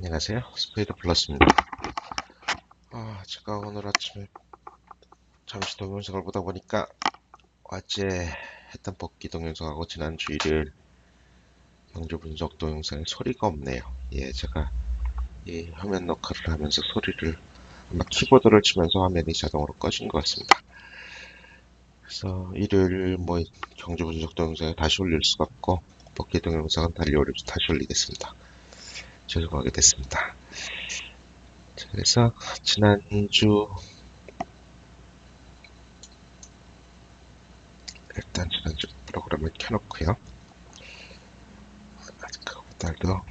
안녕하세요. 스페이드 플러스입니다. 제가 오늘 아침에 잠시 동영상을 보다 보니까 어제 했던 복귀 동영상하고 지난주 일요일 경주 분석 동영상에 소리가 없네요. 제가 이 화면 녹화를 하면서 소리를 아마 키보드를 치면서 화면이 자동으로 꺼진 것 같습니다. 그래서 일요일 경주 분석 동영상에 다시 올릴 수가 없고 복귀 동영상은 다시 올리겠습니다. 죄송하게 됐습니다. 그래서 지난주 프로그램을 켜놓고요. 그보다도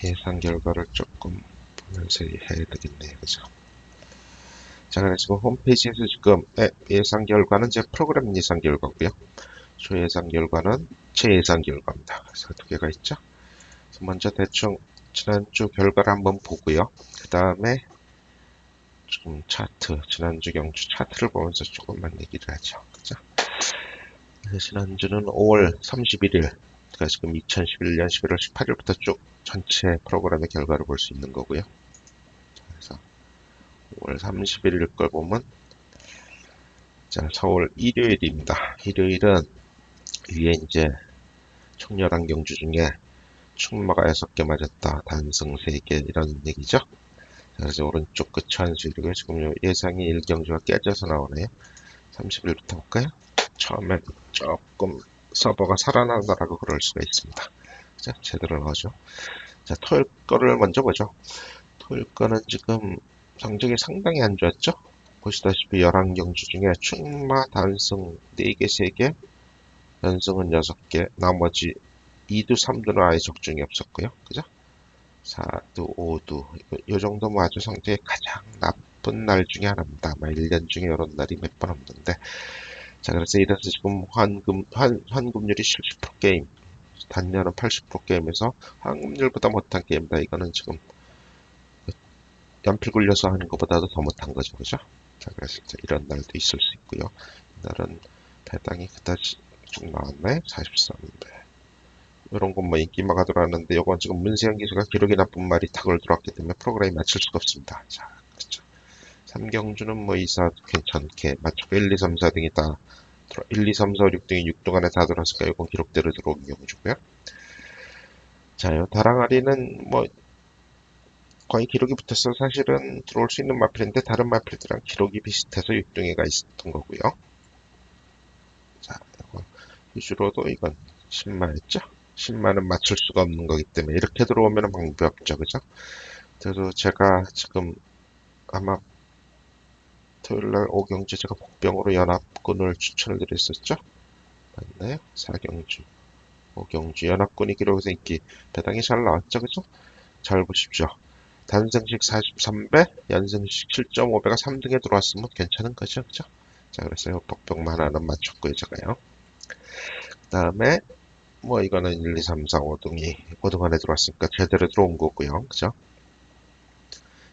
예상 결과를 조금 보면서 해야 되겠네요. 그죠? 자, 그래서 지금 홈페이지에서 지금 예상 결과는 제 프로그램 예상 결과고요. 조예상 결과는 제 예상 결과입니다. 그래서 두 개가 있죠. 그래서 먼저 대충 지난주 결과를 한번 보고요. 그 다음에 지금 차트, 지난주 경주 차트를 보면서 조금만 얘기를 하죠. 그죠? 그래서 지난주는 5월 31일, 그러니까 지금 2011년 11월 18일부터 쭉 전체 프로그램의 결과를 볼 수 있는 거고요. 그래서 5월 31일 걸 보면, 자, 서울 일요일입니다. 일요일은 위에 이제 총여당 경주 중에 충마가 6개 맞았다, 단승 3개 이런 얘기죠. 그래서 오른쪽 끝이 한수이고요. 지금 예상이 1경주가 깨져서 나오네요. 30일부터 볼까요? 처음에 조금 서버가 살아나다라고 그럴 수가 있습니다. 자, 제대로 나오죠. 자, 토요일 거를 먼저 보죠. 토요일 거는 지금 성적이 상당히 안 좋았죠. 보시다시피 11경주 중에 충마, 단승 4개, 3개, 연승은 6개, 나머지 2두, 3두는 아예 적중이 없었고요. 그죠? 4두, 5두, 이 정도면 아주 성적이 가장 나쁜 날 중에 하나입니다. 아마 1년 중에 이런 날이 몇 번 없는데. 자, 그래서 이래서 지금 환급률이 70% 게임, 단년은 80% 게임에서 환급률보다 못한 게임이다. 이거는 지금 연필 굴려서 하는 것보다도 더 못한 거죠. 그죠? 자, 그래서 이런 날도 있을 수 있고요. 이날은 배당이 그다지 쭉 나왔네. 43배. 이런 건 인기마가 들어왔는데, 이건 지금 문세영 기수가 기록이 나쁜 말이 탁을 들어왔기 때문에 프로그램이 맞출 수가 없습니다. 자, 그렇죠. 3경주는 이사 괜찮게 맞추고 1, 2, 3, 4등이 다 1, 2, 3, 4, 6등이 6등 안에 다 들어왔으니까 이건 기록대로 들어온 경주고요. 자, 요 다랑아리는 거의 기록이 붙었어. 사실은 들어올 수 있는 마필인데 다른 마필들랑 기록이 비슷해서 6등에가 있었던 거고요. 자, 이거 위주로도 이건 10만했죠? 10만은 맞출 수가 없는 거기 때문에 이렇게 들어오면 방법이 없죠. 그죠? 그래서 제가 지금 아마 토요일날 5경주 제가 복병으로 연합군을 추천을 드렸었죠? 맞나요? 4경주, 5경주 연합군이 기록에서 인기 배당이 잘 나왔죠. 그죠? 잘 보십시오. 단승식 43배, 연승식 7.5배가 3등에 들어왔으면 괜찮은 거죠. 그죠? 자, 그래서 복병만 하나는 맞췄고요, 제가요. 그 다음에, 이거는 1, 2, 3, 4, 5등이 5등 안에 들어왔으니까 제대로 들어온 거고요. 그죠?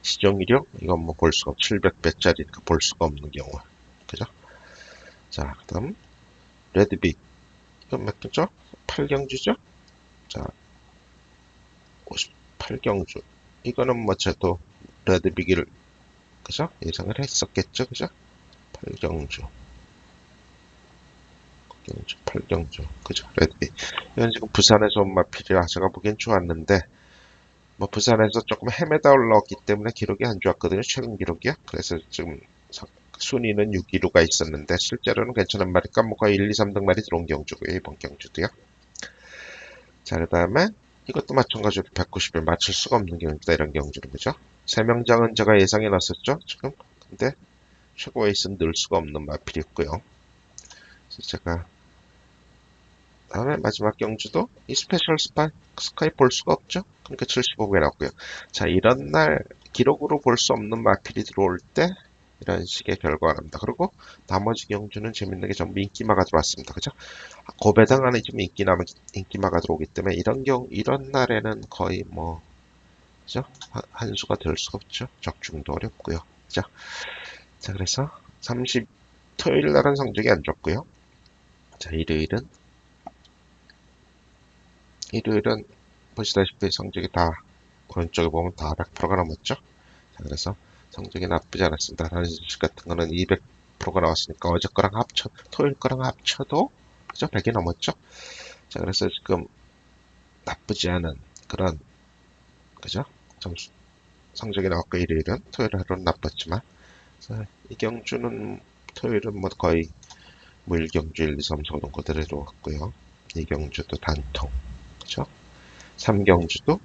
시정이력, 이건 볼 수가 없, 700배짜리니까 볼 수가 없는 경우. 그죠? 자, 그 다음, 레드빅. 이건 몇 경주? 8경주죠? 자, 58경주. 이거는 저도 레드빅을, 그죠? 예상을 했었겠죠? 그죠? 8경주. 경주, 8경주. 그죠? 레드빅. 이건 지금 부산에서 온 마필이라 제가 보기엔 좋았는데, 부산에서 조금 헤매다 올라왔기 때문에 기록이 안 좋았거든요. 최근 기록이요. 그래서 지금 순위는 6위로가 있었는데, 실제로는 괜찮은 말이니까 거의 1, 2, 3등 말이 들어온 경주고요. 이번 경주도요. 자, 그 다음에 이것도 마찬가지로 190을 맞출 수가 없는 경우입니다. 이런 경주는. 그죠? 세명장은 제가 예상해 놨었죠. 지금. 근데 최고 에이스는 넣을 수가 없는 마필이었고요. 그래서 제가 다음에 마지막 경주도 이 스페셜 스카이 볼 수가 없죠. 그러니까 75개 나왔고요. 자, 이런 날 기록으로 볼 수 없는 마필이 들어올 때 이런 식의 결과가 납니다. 그리고 나머지 경주는 재밌는 게 전부 인기마가 들어왔습니다. 그죠? 고배당 안에 좀 인기마가 들어오기 때문에 이런 날에는 거의 그죠? 한수가 될 수가 없죠. 적중도 어렵고요. 그죠? 자, 그래서 토요일 날은 성적이 안 좋고요. 자, 일요일은 보시다시피 성적이 다 오른쪽에 보면 다 100%가 넘었죠. 자, 그래서 성적이 나쁘지 않았습니다. 단식 같은 거는 200%가 나왔으니까 어제 거랑 토요일 거랑 합쳐도 그죠? 100이 넘었죠. 자, 그래서 지금 나쁘지 않은 그런 그죠? 점수 성적이 나왔고 일요일은 토요일 하루는 나빴지만 자, 이경주는 토요일은 뭐 거의 무일경주 1, 2, 3, 4, 5등 그대로 왔고요. 이경주도 단통 그죠? 삼경주도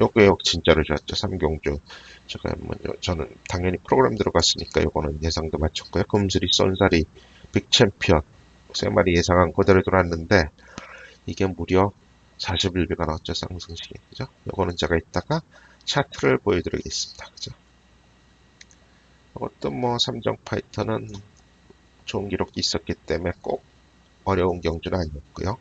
요거 진짜로 좋았죠. 삼경주 제가 저는 당연히 프로그램 들어갔으니까 요거는 예상도 맞췄고요. 금슬이 쏜살이 빅챔피언 세 마리 예상한 그대로 들어왔는데 이게 무려 41배가 나왔죠. 상승식이 그죠? 요거는 제가 이따가 차트를 보여드리겠습니다. 그죠? 이것도 뭐 삼성 파이터는 좋은 기록이 있었기 때문에 꼭 어려운 경주는 아니었고요.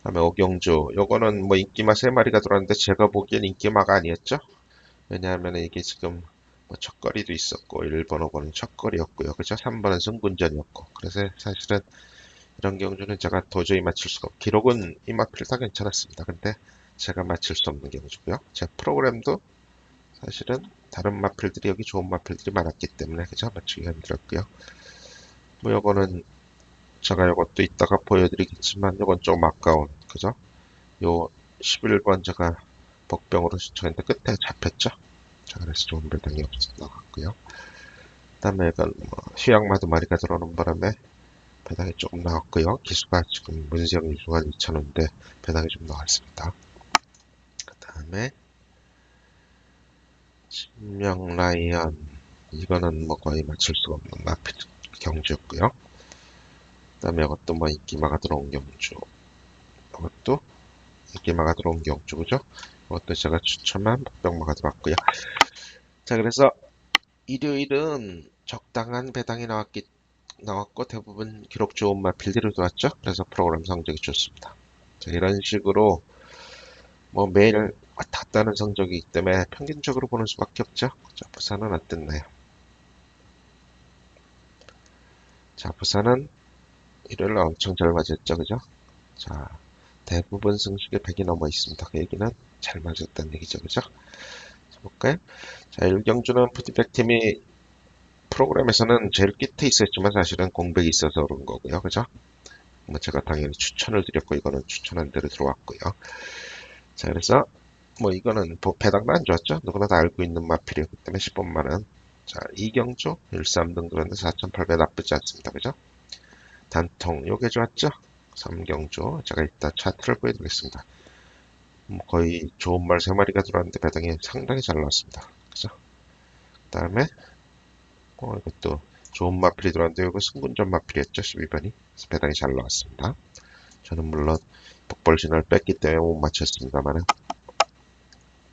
다음에 오경주 요거는 뭐 인기마 3마리가 들어왔는데 제가 보기엔 인기마가 아니었죠. 왜냐하면 이게 지금 뭐 첫거리도 있었고 1번, 5번은 첫거리였고요. 그죠? 3번은 승군전이었고 그래서 사실은 이런 경주는 제가 도저히 맞출 수가 없고 기록은 이마필 다 괜찮았습니다. 근데 제가 맞출 수 없는 경주고요. 제 프로그램도 사실은 다른 마필들이 여기 좋은 마필들이 많았기 때문에 그죠? 맞추기가 힘들었고요. 뭐 요거는 제가 요것도 이따가 보여드리겠지만 요건 좀 아까운 그죠? 요 11번 제가 복병으로 신청했는데 끝에 잡혔죠? 자, 그래서 좋은 배당이 없어 나갔고요. 그 다음에 이건 뭐 휴양마 2마리가 들어오는 바람에 배당이 조금 나왔고요. 기수가 지금 문세영 유수한 2,000원인데 배당이 좀 나왔습니다. 그 다음에 신명 라이언 이거는 뭐 거의 맞출 수가 없는 마필 경주였고요. 그 다음에 이것도 뭐 인기마가 들어온 경주 이것도 인기마가 들어온 경주 그죠? 이것도 제가 추천한 복병마가 들어왔고요. 자 그래서 일요일은 적당한 배당이 나왔고 대부분 기록 좋은 마필들이 들어왔죠. 그래서 프로그램 성적이 좋습니다. 자, 이런 식으로 뭐 매일 왔다 갔다 하는 성적이기 때문에 평균적으로 보는 수밖에 없죠. 자, 부산은 어땠나요? 자, 부산은 일요일 엄청 잘 맞았죠. 그죠? 자, 대부분 승식에 100이 넘어 있습니다. 그 얘기는 잘 맞았다는 얘기죠. 그죠? 자, 볼까요? 자, 일경주는 푸드백 팀이 프로그램에서는 제일 끝에 있었지만 사실은 공백이 있어서 그런 거고요. 그죠? 뭐 제가 당연히 추천을 드렸고 이거는 추천한 대로 들어왔고요. 자, 그래서 뭐 이거는 배당도 안 좋았죠. 누구나 다 알고 있는 마필이었기 때문에 10번만은 자, 이경주 13등 들었는데 4,800 나쁘지 않습니다. 그죠? 단통 요게 좋았죠? 삼경주 제가 이따 차트를 보여드리겠습니다. 뭐 거의 좋은 말 3마리가 들어왔는데 배당이 상당히 잘 나왔습니다. 그죠? 그 다음에 이것도 좋은 마필이 들어왔는데 이거 승군전 마필이었죠. 12번이 그래서 배당이 잘 나왔습니다. 저는 물론 복벌신을 뺐기 때문에 못 맞췄습니다만은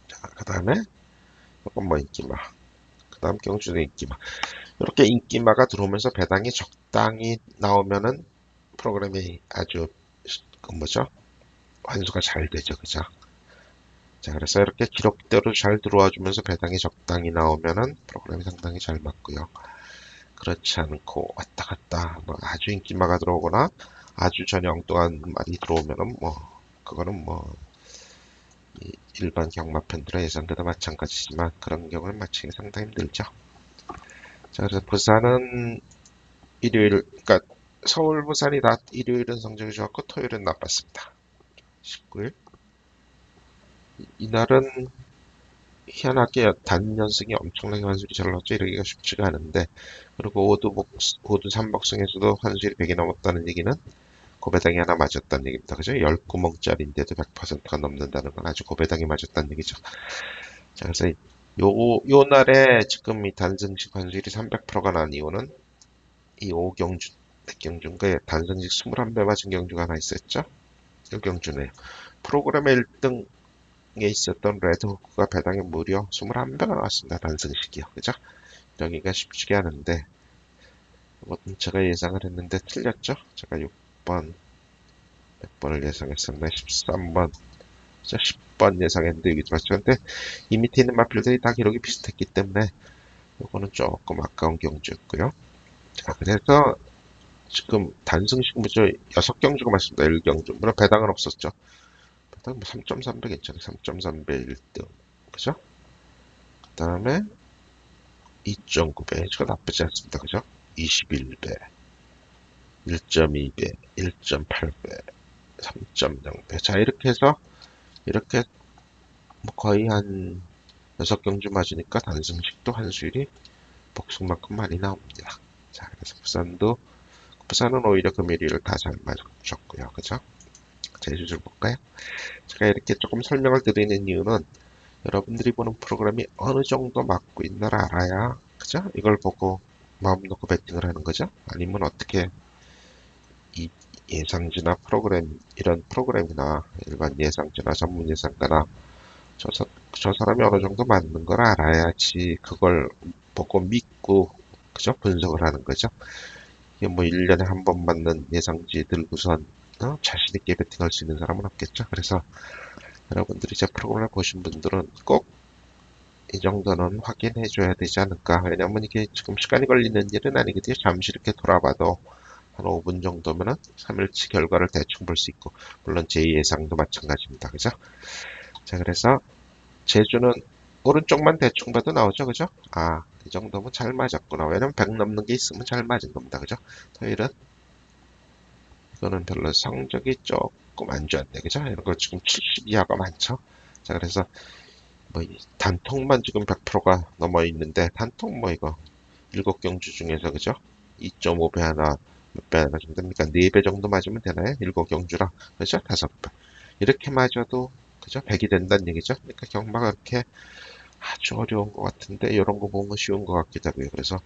자, 그 다음에 조금 뭐 인기마 그 다음 경주도 인기마 이렇게 인기마가 들어오면서 배당이 적당히 나오면은 프로그램이 아주 그 뭐죠? 환수가 잘 되죠. 그죠? 자, 그래서 이렇게 기록대로 잘 들어와 주면서 배당이 적당히 나오면은 프로그램이 상당히 잘 맞고요. 그렇지 않고 왔다 갔다 뭐 아주 인기마가 들어오거나 아주 전혀 엉뚱한 말이 들어오면은 뭐 그거는 뭐 일반 경마편들의 예상대도 마찬가지지만 그런 경우는 맞추기 상당히 힘들죠. 자, 그래서 부산은 일요일, 그러니까 서울, 부산이 다 일요일은 성적이 좋았고 토요일은 나빴습니다. 19일. 이날은 희한하게 단연승이 엄청나게 환술이 잘 나왔죠. 이러기가 쉽지가 않은데 그리고 오두 삼박승에서도 환술이 100이 넘었다는 얘기는 고배당이 하나 맞았다는 얘기입니다. 그죠? 10구멍짜리인데도 100%가 넘는다는 건 아주 고배당이 맞았다는 얘기죠. 자, 그래서 요 날에 지금 이 단승식 환술이 300%가 난 이유는 이 오경주, 백경주인가 단승식 21배 맞은 경주가 하나 있었죠? 이 경주네요. 프로그램의 1등에 있었던 레드호크가 배당이 무려 21배가 나왔습니다. 단승식이요. 그죠? 여기가 쉽지가 않은데 이것은 제가 예상을 했는데 틀렸죠? 제가 6번 몇 번을 예상했었나? 13번 10번 예상했는데 여기 들어왔죠. 근데 이 밑에 있는 마필들이 다 기록이 비슷했기 때문에 이거는 조금 아까운 경주였고요. 자, 그래서 지금 단승식 무저 6경주가 맞습니다. 1경주. 물론 배당은 없었죠. 뭐 3.3배 괜찮아요. 3.3배 1등. 그죠? 그 다음에 2.9배. 저거 나쁘지 않습니다. 그죠? 21배, 1.2배, 1.8배, 3.0배. 자, 이렇게 해서, 이렇게 뭐 거의 한 6경주 맞으니까 단승식도 환수율이 복숭만큼 많이 나옵니다. 자, 그래서 부산은 오히려 금일이를 다 잘 맞췄고요. 그죠? 제주를 볼까요? 제가 이렇게 조금 설명을 드리는 이유는 여러분들이 보는 프로그램이 어느 정도 맞고 있나를 알아야, 그죠? 이걸 보고 마음 놓고 배팅을 하는 거죠. 아니면 어떻게 이 예상지나 프로그램, 이런 프로그램이나 일반 예상지나 전문 예상가나 저 사람이 어느 정도 맞는 걸 알아야지 그걸 보고 믿고, 그죠? 분석을 하는 거죠. 이게 뭐 1년에 한 번 맞는 예상지 들고선 자신있게 배팅할 수 있는 사람은 없겠죠. 그래서 여러분들이 제 프로그램을 보신 분들은 꼭 이 정도는 확인해 줘야 되지 않을까. 왜냐면 이게 지금 시간이 걸리는 일은 아니거든요. 잠시 이렇게 돌아봐도 한 5분 정도면은 3일치 결과를 대충 볼 수 있고, 물론 제 예상도 마찬가지입니다. 그죠? 자, 그래서 제주는 오른쪽만 대충 봐도 나오죠. 그죠? 아, 이 정도면 잘 맞았구나. 왜냐면 100 넘는 게 있으면 잘 맞은 겁니다. 그죠? 토요일은 이거는 별로 성적이 조금 안 좋았네. 그죠? 이런 거 지금 70 이하가 많죠? 자, 그래서 뭐 단통만 지금 100%가 넘어 있는데, 단통 뭐 이거 7경주 중에서 그죠? 2.5배 하나, 몇 배 하나 정도 됩니까? 4배 정도 맞으면 되나요? 7경주랑. 그죠? 5배. 이렇게 맞아도, 그죠? 100이 된다는 얘기죠? 그러니까 경마가 그렇게 아주 어려운 것 같은데, 이런 거 보면 쉬운 것 같기도 하고요. 그래서,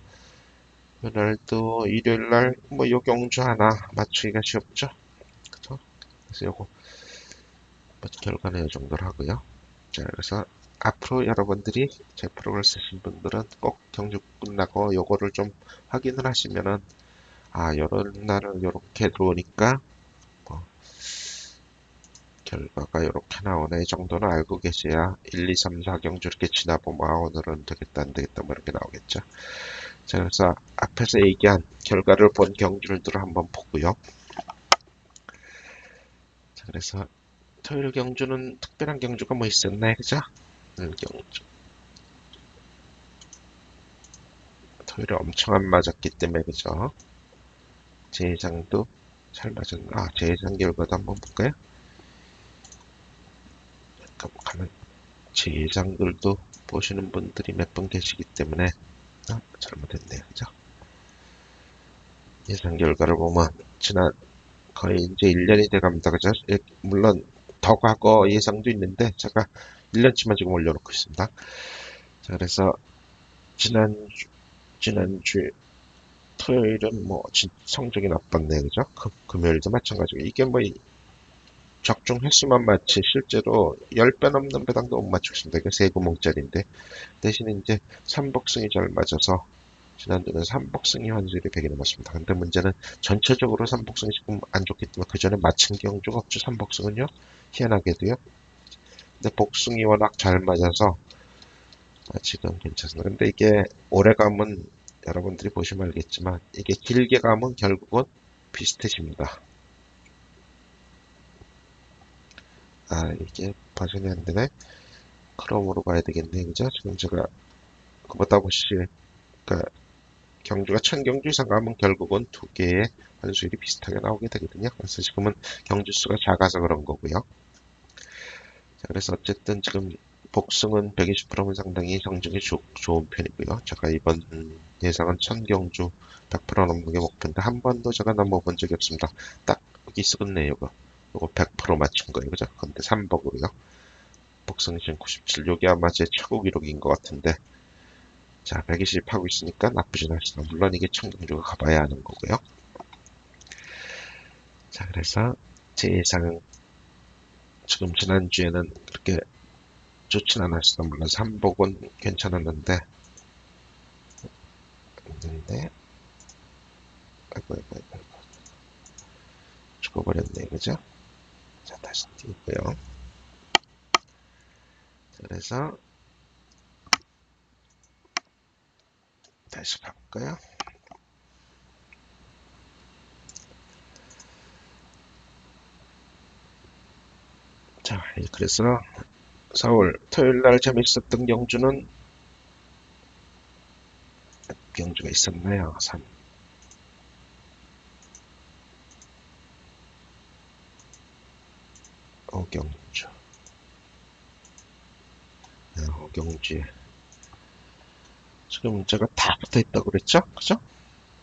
오늘도 일요일 날, 뭐, 요 경주 하나 맞추기가 쉽죠? 그죠? 그래서 요거, 뭐 결과는 이 정도로 하고요. 자, 그래서 앞으로 여러분들이 제 프로그램 쓰신 분들은 꼭 경주 끝나고 요거를 좀 확인을 하시면은, 아, 요런 날은 요렇게 들어오니까 뭐 결과가 요렇게 나오네 이 정도는 알고 계셔야 1, 2, 3, 4경주 이렇게 지나보면, 아, 오늘은 되겠다 안 되겠다 뭐 이렇게 나오겠죠. 자, 그래서 앞에서 얘기한 결과를 본 경주들을 한번 보고요. 자, 그래서 토요일 경주는 특별한 경주가 뭐 있었나요? 그죠? 경주 토요일에 엄청 안 맞았기 때문에, 그죠? 제 예상도 잘 맞았나? 아, 제 예상 결과도 한번 볼까요? 가면 제 예상들도 보시는 분들이 몇 분 계시기 때문에, 잘못했네요. 그죠? 예상 결과를 보면 지난 거의 이제 1년이 돼 갑니다. 그죠? 물론 더 과거 예상도 있는데 제가 1년치만 지금 올려놓고 있습니다. 자, 그래서 지난주 토요일은 뭐 성적이 나빴네요. 그죠? 금요일도 마찬가지고, 이게 뭐 적중 횟수만 맞지 실제로 10배 넘는 배당도 못 맞췄습니다. 이게 세 구멍짜리인데, 대신에 이제 삼복승이 잘 맞아서 지난주는 삼복승이 환율이 100이 넘었습니다. 근데 문제는 전체적으로 삼복승이 지금 안 좋기 때문에 그 전에 맞힌 경주가 없죠. 삼복승은요. 희한하게도요. 근데 복승이 워낙 잘 맞아서 지금 괜찮습니다. 근데 이게 오래 가면 여러분들이 보시면 알겠지만, 이게 길게 가면 결국은 비슷해집니다. 아, 이게 버전이 안 되네. 크롬으로 가야 되겠네. 그죠? 지금 제가 그보다 보시, 그러니까 경주가 1000경주 이상 가면 결국은 두 개의 환수율이 비슷하게 나오게 되거든요. 그래서 지금은 경주 수가 작아서 그런 거고요. 자, 그래서 어쨌든 지금 복승은 120%면 상당히 성적이 좋은 편이고요. 제가 이번 예상은 1000경주 100% 넘는 게 목표인데 한 번도 제가 넘어본 적이 없습니다. 딱 여기 있었네요. 이거 100% 맞춘 거예요. 그죠? 근데 3버고요. 복승신 97. 요게 아마 제 최고 기록인 것 같은데, 자, 120 하고 있으니까 나쁘진 않습니다. 물론 이게 청경주가 가봐야 하는 거고요. 자, 그래서 제 예상은 지금 지난주에는 그렇게 좋진 않았어요. 물론 3복은 괜찮았는데, 아이고, 아이고, 아이고, 죽어버렸네. 그죠? 자, 다시 띄고요. 그래서 다시 가볼까요? 자, 그래서 서울 토요일 날 재밌었던 경주는 경주가 있었나요? 3. 어경주. 네, 어경주에 지금 문자가 다 붙어 있다고 그랬죠? 그죠?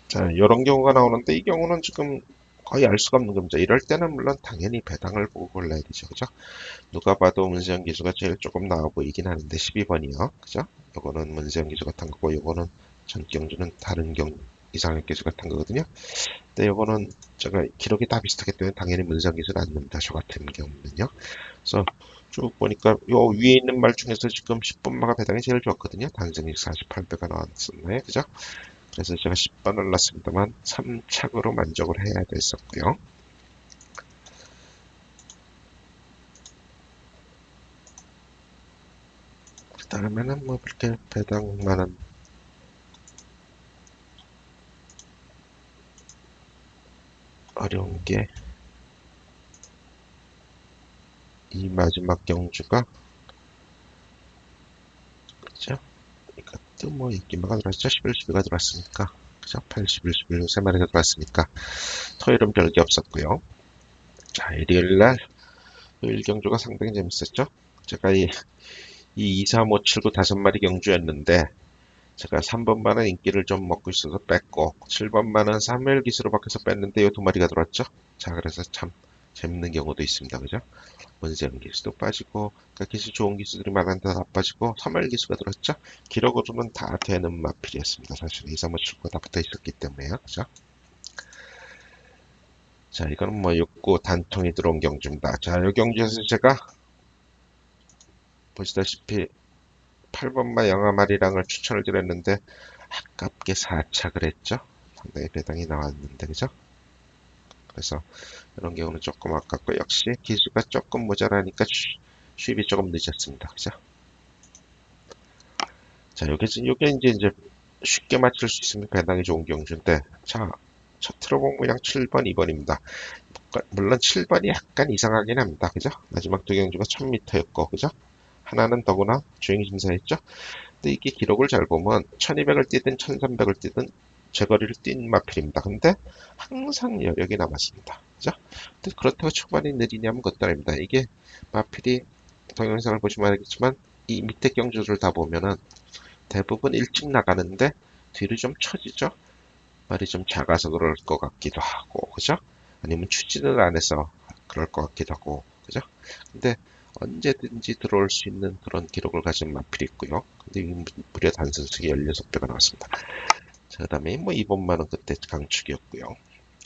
자, 이런 경우가 나오는데 이 경우는 지금 거의 알 수가 없는 겁니다. 이럴 때는 물론 당연히 배당을 보고 골라야 되죠. 그죠? 누가 봐도 문세영 기수가 제일 조금 나아 보이긴 하는데 12번이요. 그죠? 요거는 문세영 기수가 탄 거고 요거는 전경주는 다른 이상혁 기수가 탄 거거든요. 근데 요거는 제가 기록이 다 비슷하기 때문에 당연히 문세영 기수는 안 납니다. 저 같은 경우는요. 그래서 쭉 보니까 요 위에 있는 말 중에서 지금 10번마가 배당이 제일 좋았거든요. 단승이 48배가 나왔었나요? 그죠? 그래서 제가 10번을 놨습니다만 3착으로 만족을 해야 됐었고요. 그 다음에는 뭐 그렇게 배당만은 어려운 게 이 마지막 경주가 그죠? 이것도 뭐 인기마가 들어왔죠. 11, 12가 들어왔으니까 그죠? 81, 11, 3마리가 들어왔으니까 토요일은 별게 없었고요. 자, 일요일날 토요일 경주가 상당히 재밌었죠. 제가 이 2, 3, 5, 7, 9 5마리 경주였는데 제가 3번만은 인기를 좀 먹고 있어서 뺐고 7번만은 3일 기수로 바뀌어서 뺐는데 이 두 마리가 들어왔죠. 자, 그래서 참 재밌는 경우도 있습니다. 그죠? 문세영 기수도 빠지고 그러니까 기수 좋은 기수들이 많은데 다 빠지고 3일 기수가 들어왔죠. 기록으로는 다 되는 마필이었습니다. 사실 2, 3, 5, 7, 9가 다 붙어 있었기 때문에요. 그죠? 자, 이거는 뭐 6구 단통이 들어온 경주입니다. 자, 이 경주에서 제가 보시다시피 8번마 영아마리랑을 추천을 드렸는데 아깝게 4착을 했죠. 상당히 배당이 나왔는데 그죠? 그래서 이런 경우는 조금 아깝고 역시 기수가 조금 모자라니까 수입이 조금 늦었습니다. 그죠? 자, 요게 이제 쉽게 맞출 수 있으면 배당이 좋은 경주인데 자, 첫 트로봉 모양 7번, 2번입니다. 물론 7번이 약간 이상하긴 합니다. 그죠? 마지막 두 경주가 1000m였고 그죠? 하나는 더구나 주행 심사했죠? 근데 이게 기록을 잘 보면 1200을 뛰든 1300을 뛰든 제거리를 뛴 마필입니다. 근데 항상 여력이 남았습니다. 그죠? 근데 그렇다고 초반이 느리냐면 그것도 아닙니다. 이게 마필이 동영상을 보시면 알겠지만 이 밑에 경주를 다 보면은 대부분 일찍 나가는데 뒤로 좀 처지죠. 말이 좀 작아서 그럴 것 같기도 하고 그죠? 아니면 추진을 안 해서 그럴 것 같기도 하고 그죠? 근데 언제든지 들어올 수 있는 그런 기록을 가진 마필이 있고요. 근데 무려 단순수기 16배가 나왔습니다. 자, 그 다음에 뭐 2번만은 그때 강축이었고요.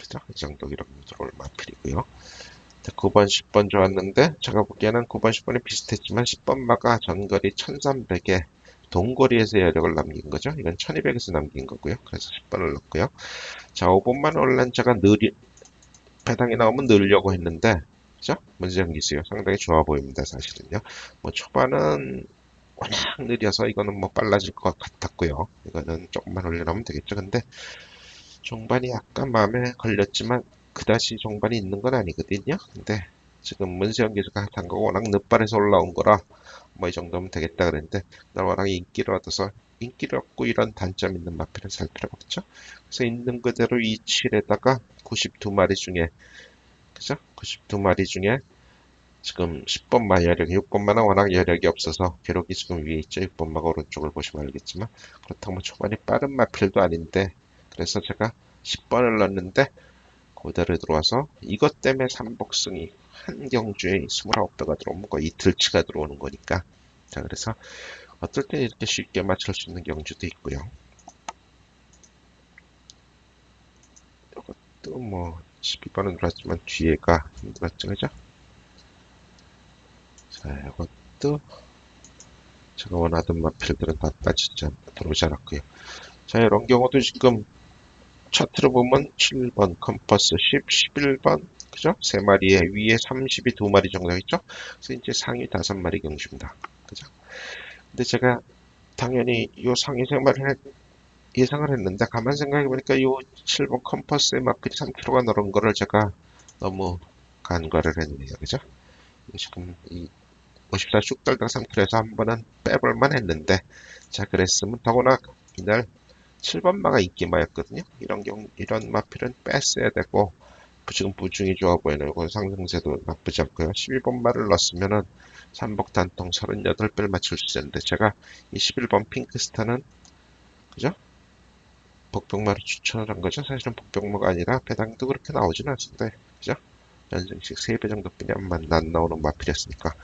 그죠? 이 정도 기록으로 들어올 마필이고요. 9번, 10번 좋았는데 제가 보기에는 9번, 10번이 비슷했지만 10번마가 전거리 1300에 동거리에서 여력을 남긴 거죠. 이건 1200에서 남긴 거고요. 그래서 10번을 넣었고요. 자, 5번만 원래는 제가 배당이 나오면 넣으려고 했는데 그죠? 문제형 기수요. 상당히 좋아 보입니다. 사실은요. 뭐 초반은 워낙 느려서 이거는 뭐 빨라질 것 같았고요. 이거는 조금만 올려놓으면 되겠죠. 근데 종반이 약간 마음에 걸렸지만 그다지 종반이 있는 건 아니거든요. 근데 지금 문세영 기수가 단 거가 워낙 늦발에서 올라온 거라 뭐 이 정도면 되겠다 그랬는데 나 워낙 인기를 얻어서 인기를 얻고 이런 단점 있는 마필은 살 필요가 없죠. 그래서 있는 그대로 27에다가 92마리 중에 그죠? 92마리 중에 지금 10번마 여력, 6번마는 워낙 여력이 없어서 기록이 지금 위에 있죠. 6번마가 오른쪽을 보시면 알겠지만 그렇다고 뭐 초반이 빠른 마필도 아닌데 그래서 제가 10번을 넣었는데 그대로 들어와서 이것 때문에 삼복승이 한 경주에 29배가 들어오면 거의 이틀치가 들어오는 거니까 자 그래서 어떨 때 이렇게 쉽게 맞출 수 있는 경주도 있고요. 이것도 뭐 12번은 들어왔지만 뒤에가 힘들었죠. 그죠? 자 이것도 제가 원하던 마필들은 다 들어오지 않았고요. 자 이런 경우도 지금 차트로 보면 7번 컴퍼스 10, 11번 그죠? 3마리에 위에 30이 2마리 정도 있죠? 그래서 이제 상위 5마리 경주입니다. 그죠? 근데 제가 당연히 요 상위 3마리를 예상을 했는데 가만 생각해 보니까 요 7번 컴퍼스의 마필이 3kg가 늘은 거를 제가 너무 간과를 했네요. 그죠? 지금 이 54 쑥달당 3킬에서 한 번은 빼볼만 했는데, 자, 그랬으면 더구나 이날 7번마가 인기마였거든요. 이런 마필은 뺐어야 되고, 지금 부중이 좋아 보이는 이건 상승세도 나쁘지 않고요. 12번마를 넣었으면은 삼복 단통 38배를 맞출 수 있는데, 제가 이 11번 핑크스타는, 그죠? 복병마를 추천을 한 거죠. 사실은 복병마가 아니라 배당도 그렇게 나오지는 않습니다. 그죠? 연승식 3배 정도뿐이 안 나오는 마필이었으니까.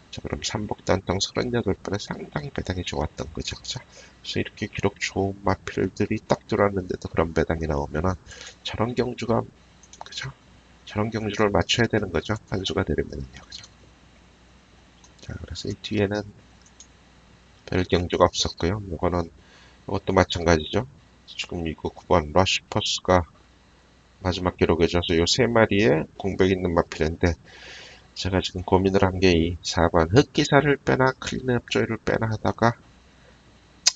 자, 그럼 삼복단통 38번에 상당히 배당이 좋았던 거죠. 그죠? 그래서 이렇게 기록 좋은 마필들이 딱 들어왔는데도 그런 배당이 나오면은 저런 경주가, 그죠? 저런 경주를 맞춰야 되는 거죠. 한수가 되려면요. 그죠? 자, 그래서 이 뒤에는 별 경주가 없었고요. 이것도 마찬가지죠. 지금 이거 9번 러시퍼스가 마지막 기록에 져서 요 세 마리에 공백 있는 마필인데, 제가 지금 고민을 한 게 이 4번 흑기사를 빼나 클린업 조이를 빼나 하다가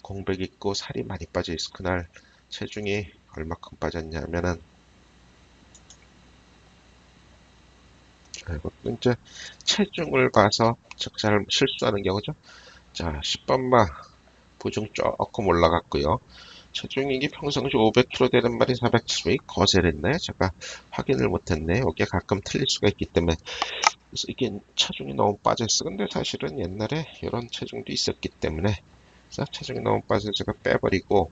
공백 있고 살이 많이 빠져 있어. 그날 체중이 얼마큼 빠졌냐면은, 자, 이것도 이제 체중을 봐서 잘 실수하는 경우죠. 자, 10번마 부중 조금 올라갔고요. 체중이 이게 평상시 500kg 되는 말이 470이 거세했나요? 제가 확인을 못했네. 여기에 가끔 틀릴 수가 있기 때문에. 그래서 이게 체중이 너무 빠졌어. 근데 사실은 옛날에 이런 체중도 있었기 때문에, 그래서 체중이 너무 빠져서 제가 빼버리고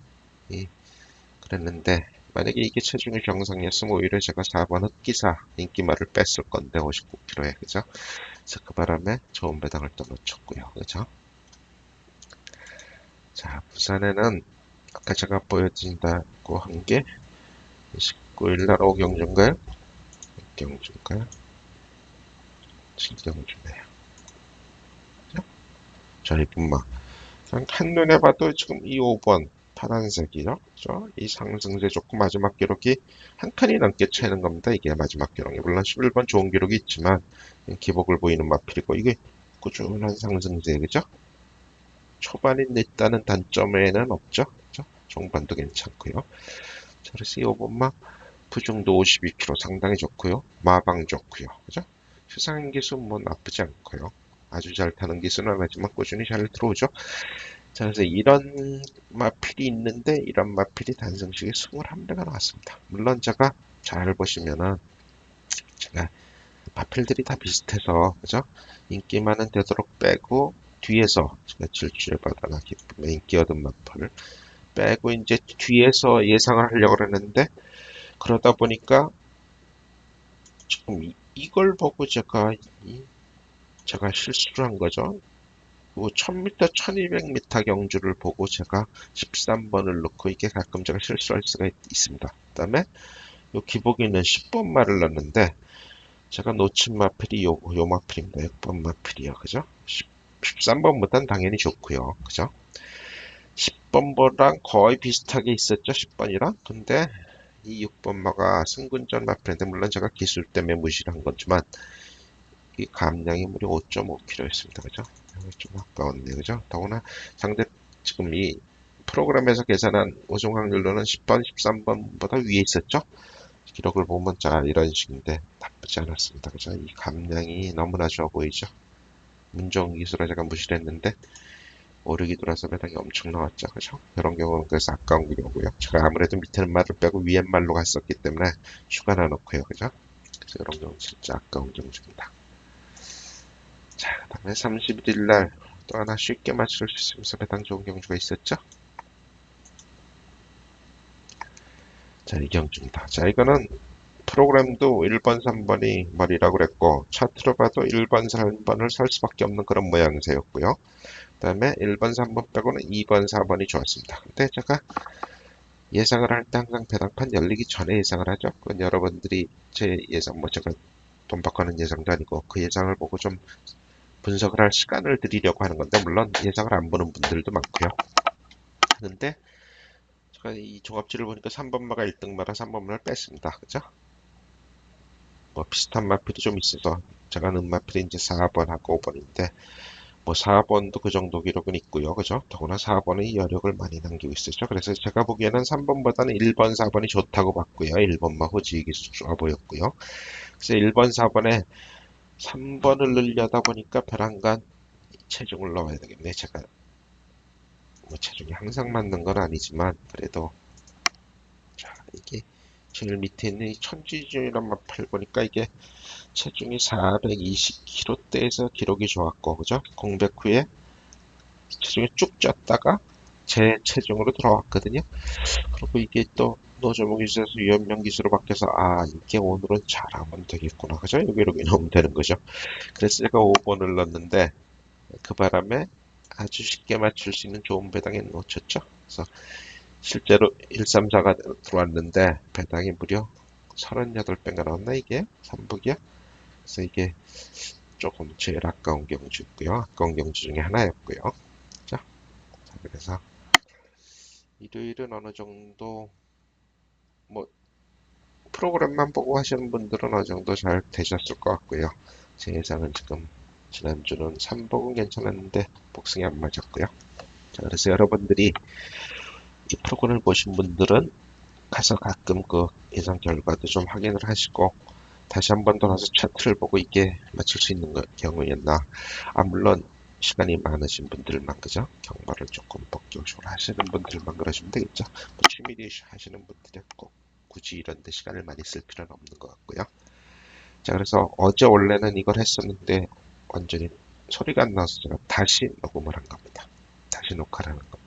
그랬는데, 만약에 이게 체중이 정상이었으면 오히려 제가 4번 흑기사 인기말을 뺐을 건데 59kg에, 그죠? 그래서 그 바람에 좋은 배당을 또 놓쳤고요. 그죠? 자, 부산에는 아까 제가 보여드린다고 한 게 19일 날 오경주인가요? 경주인가요? 신경주네요. 자, 이분만 한눈에 봐도 지금 이 5번 파란색이죠. 그죠? 이 상승세 좋고 마지막 기록이 한 칸이 넘게 채는 겁니다. 이게 마지막 기록이. 물론 11번 좋은 기록이 있지만 기복을 보이는 마필이고, 이게 꾸준한 상승세, 그죠? 초반이 늦다는 단점에는 없죠. 그죠? 종반도 괜찮고요. 자, 그래서 이 5번만 부중도 52kg 상당히 좋고요. 마방 좋고요. 그죠? 시상 기수 뭐 나쁘지 않고요. 아주 잘 타는 기수는 아니지만 꾸준히 잘 들어오죠. 자, 그래서 이런 마필이 있는데 이런 마필이 단성식에 21배가 나왔습니다. 물론 제가 잘 보시면은 제가 마필들이 다 비슷해서, 그죠? 인기만은 되도록 빼고 뒤에서 제가 질주에 받아나 기쁨에 인기 얻은 마필 빼고 이제 뒤에서 예상을 하려고 그러는데, 그러다 보니까 지금 이걸 보고 제가 실수를 한 거죠. 1000m, 1200m 경주를 보고 제가 13번을 넣고, 이게 가끔 제가 실수할 수가 있습니다. 그 다음에 요 기복에 있는 10번 말을 넣었는데, 제가 놓친 마필이 요 마필입니다. 6번 마필이요. 그죠? 13번보단 당연히 좋고요. 그죠? 10번보랑 거의 비슷하게 있었죠. 10번이랑. 근데 이 6번마가 승군전 마필인데, 물론 제가 기술 때문에 무시를 한 거지만 이 감량이 무려 5.5kg였습니다. 그죠? 좀 아까웠네요. 그죠? 더구나 상대 지금 이 프로그램에서 계산한 우승 확률로는 10번, 13번보다 위에 있었죠? 기록을 보면 자, 이런 식인데 나쁘지 않았습니다. 그죠? 이 감량이 너무나 좋아 보이죠? 문정 기술을 제가 무시를 했는데 오르기 돌아서 배당이 엄청 나왔죠. 그죠? 이런 경우는 그래서 아까운 경우고요. 제가 아무래도 밑에는 말을 빼고 위엔 말로 갔었기 때문에 추가나 넣고요. 그죠? 그래서 이런 경우는 진짜 아까운 경주입니다. 자, 그 다음에 31일 날 또 하나 쉽게 맞출 수 있으면서 배당 좋은 경주가 있었죠? 자, 이 경주입니다. 자, 이거는 프로그램도 1번, 3번이 머리라고 그랬고, 차트로 봐도 1번, 3번을 살 수밖에 없는 그런 모양새였고요. 그 다음에 1번, 3번 빼고는 2번, 4번이 좋았습니다. 근데 제가 예상을 할 때 항상 배당판 열리기 전에 예상을 하죠. 그건 여러분들이 제 예상, 뭐 제가 돈 받고 하는 예상도 아니고 그 예상을 보고 좀 분석을 할 시간을 드리려고 하는 건데, 물론 예상을 안 보는 분들도 많고요. 하는데 제가 이 종합지를 보니까 3번마가 1등마라 3번마를 뺐습니다. 그죠? 뭐 비슷한 마필이 좀 있어서 제가 넣은 마필이 이제 4번하고 5번인데, 뭐 4번도 그 정도 기록은 있고요. 그죠? 더구나 4번의 여력을 많이 남기고 있었죠. 그래서 제가 보기에는 3번보다는 1번, 4번이 좋다고 봤고요. 1번만 호지익이 좋아 보였고요. 그래서 1번, 4번에 3번을 넣으려다 보니까 벼랑간 체중을 넣어야 되겠네. 제가 뭐 체중이 항상 맞는 건 아니지만 그래도 자 이게 제일 밑에 있는 이 천지준이란 마파를 보니까 이게 체중이 420kg대에서 기록이 좋았고 그죠? 공백 후에 체중이 쭉 쪘다가 제 체중으로 돌아왔거든요. 그리고 이게 또 노조목 기술에서 유연명 기술로 바뀌어서 아 이게 오늘은 잘하면 되겠구나 그죠? 여기 이렇게 넣으면 되는 거죠. 그래서 제가 5번을 넣었는데 그 바람에 아주 쉽게 맞출 수 있는 좋은 배당에 놓쳤죠. 그래서 실제로 134가 들어왔는데 배당이 무려 38배가 나왔나 이게? 3북이야? 그래서 이게 조금 제일 아까운 경주고요. 아까운 경주 중에 하나였고요. 자, 그래서 일요일은 어느 정도 뭐 프로그램만 보고 하시는 분들은 어느 정도 잘 되셨을 것 같고요. 제 예상은 지금 지난주는 3복은 괜찮았는데 복승이 안 맞았고요. 자, 그래서 여러분들이 이 프로그램을 보신 분들은 가서 가끔 그 예상 결과도 좀 확인을 하시고 다시 한 번 더 가서 차트를 보고 이게 맞출 수 있는 경우였나. 아, 물론 시간이 많으신 분들만 그죠? 경과를 조금 본격적으로 하시는 분들만 그러시면 되겠죠. 뭐 취미로 하시는 분들은 꼭 굳이 이런 데 시간을 많이 쓸 필요는 없는 것 같고요. 자, 그래서 어제 원래는 이걸 했었는데 완전히 소리가 안 나와서 제가 다시 녹음을 한 겁니다. 다시 녹화를 하는 겁니다.